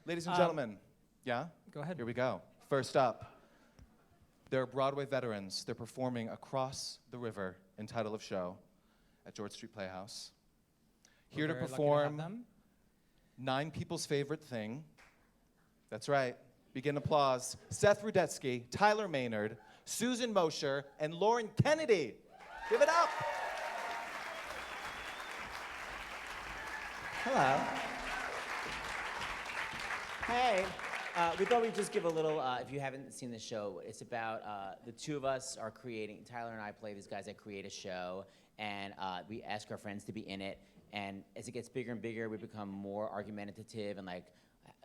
Ladies and gentlemen, yeah? Go ahead. Here we go. First up, they're Broadway veterans. They're performing Across the River in title of show at George Street Playhouse. Here to perform Nine People's Favorite Thing. That's right. Begin applause. Seth Rudetsky, Tyler Maynard, Susan Mosher, and Lauren Kennedy. Give it up. Hello. Hey. We thought we'd just give a little, if you haven't seen the show, it's about the two of us are creating, Tyler and I play these guys that create a show, and we ask our friends to be in it, and as it gets bigger and bigger, we become more argumentative, and like,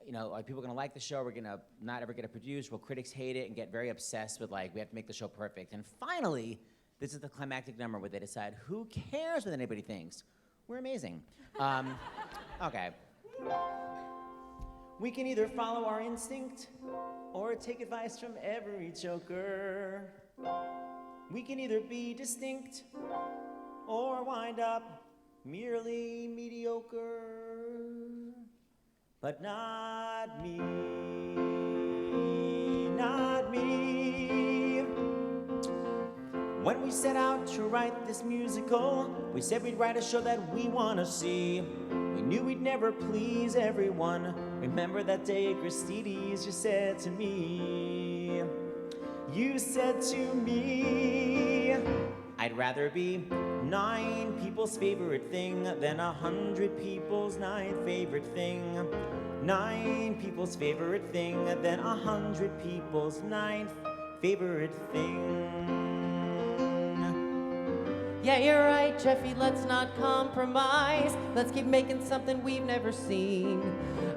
you know, are people gonna like the show? We're gonna not ever get it produced? Will critics hate it and get very obsessed with like, we have to make the show perfect? And finally, this is the climactic number where they decide, who cares what anybody thinks? We're amazing. Okay. We can either follow our instinct or take advice from every joker. We can either be distinct or wind up merely mediocre. But not me, not me. When we set out to write this musical, we said we'd write a show that we want to see. We knew we'd never please everyone. Remember that day at Christides, you said to me, I'd rather be 9 people's favorite thing than 100 people's 9th favorite thing. 9 people's favorite thing than 100 people's 9th favorite thing. Yeah, you're right, Jeffy, let's not compromise. Let's keep making something we've never seen.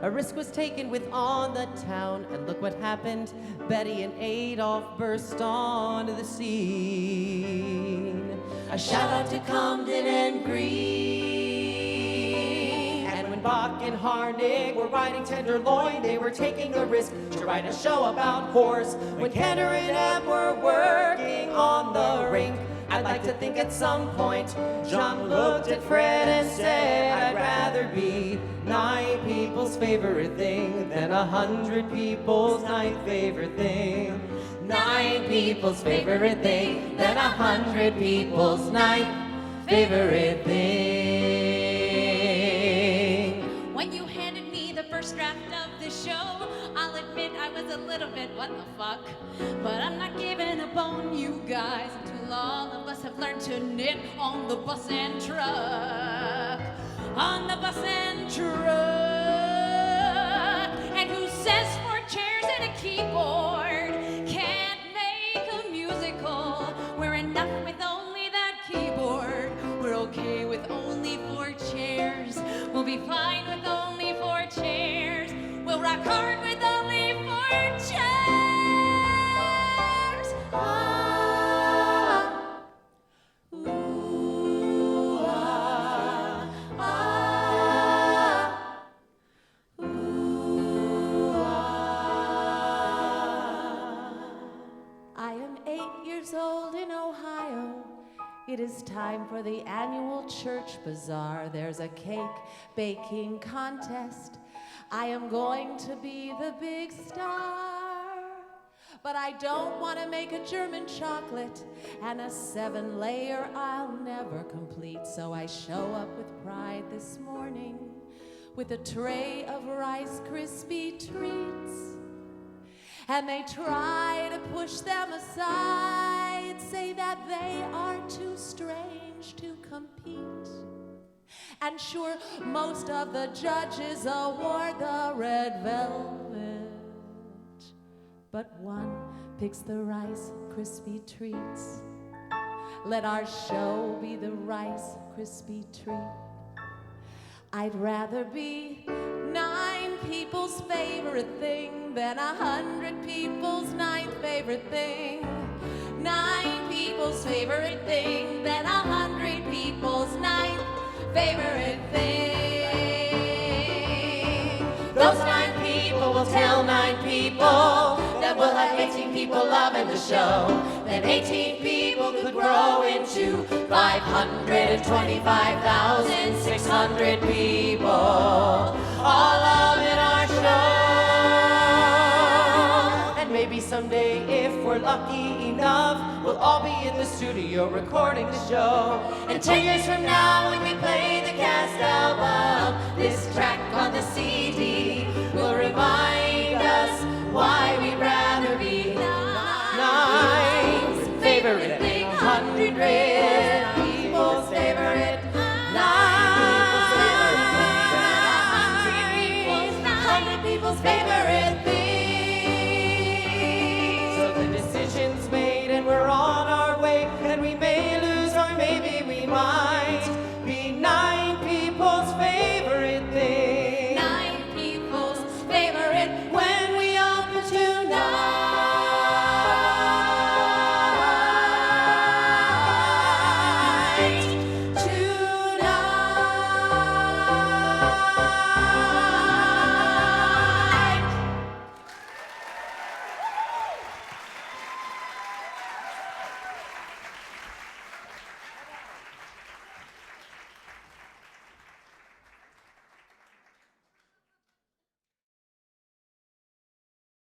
A risk was taken with On the Town, and look what happened. Betty and Adolph burst onto the scene. A shout out to Comden and Green. And when Bach and Harnig were riding Tenderloin, they were taking a risk to write a show about horse. When Kenner and Ebb were working on the rink, I'd like to think at some point John looked at Fred and said, I'd rather be 9 people's favorite thing than 100 people's 9th favorite thing. 9 people's favorite thing than 100 people's 9th favorite thing. When you handed me the first draft of the show, I'll admit I was a little bit what the fuck. But I'm not giving up on you guys until all of us have learned to knit on the bus and truck. On the bus and truck. And who says 4 chairs and a keyboard can't make a musical? We're enough with only that keyboard. We're okay with only 4 chairs. We'll be fine with only 4 chairs. We'll rock hard with only 4 chairs. Ah, ooh, ah, ah, ooh, ah. I am 8 years old in Ohio. It is time for the annual church bazaar. There's a cake baking contest. I am going to be the big star. But I don't want to make a German chocolate, and a 7-layer I'll never complete. So I show up with pride this morning with a tray of Rice Krispie treats. And they try to push them aside, say that they are too strange to compete. And sure, most of the judges award the red velvet, but one picks the Rice Krispie treats. Let our show be the Rice Krispie treat. I'd rather be 9 people's favorite thing than 100 people's 9th favorite thing. 9 people's favorite thing than 100 people's 9th favorite thing. Those 9 people will tell 9 people that we'll have 18 people loving the show. Then 18 people could grow into 525,600 people all loving our show. someday, if we're lucky enough, we'll all be in the studio recording the show. And 10 years from now, when we play the cast album, this track on the CD will remind us why we'd rather be nine's favorite thing, 100 people's favorite night. 100 people's favorite thing.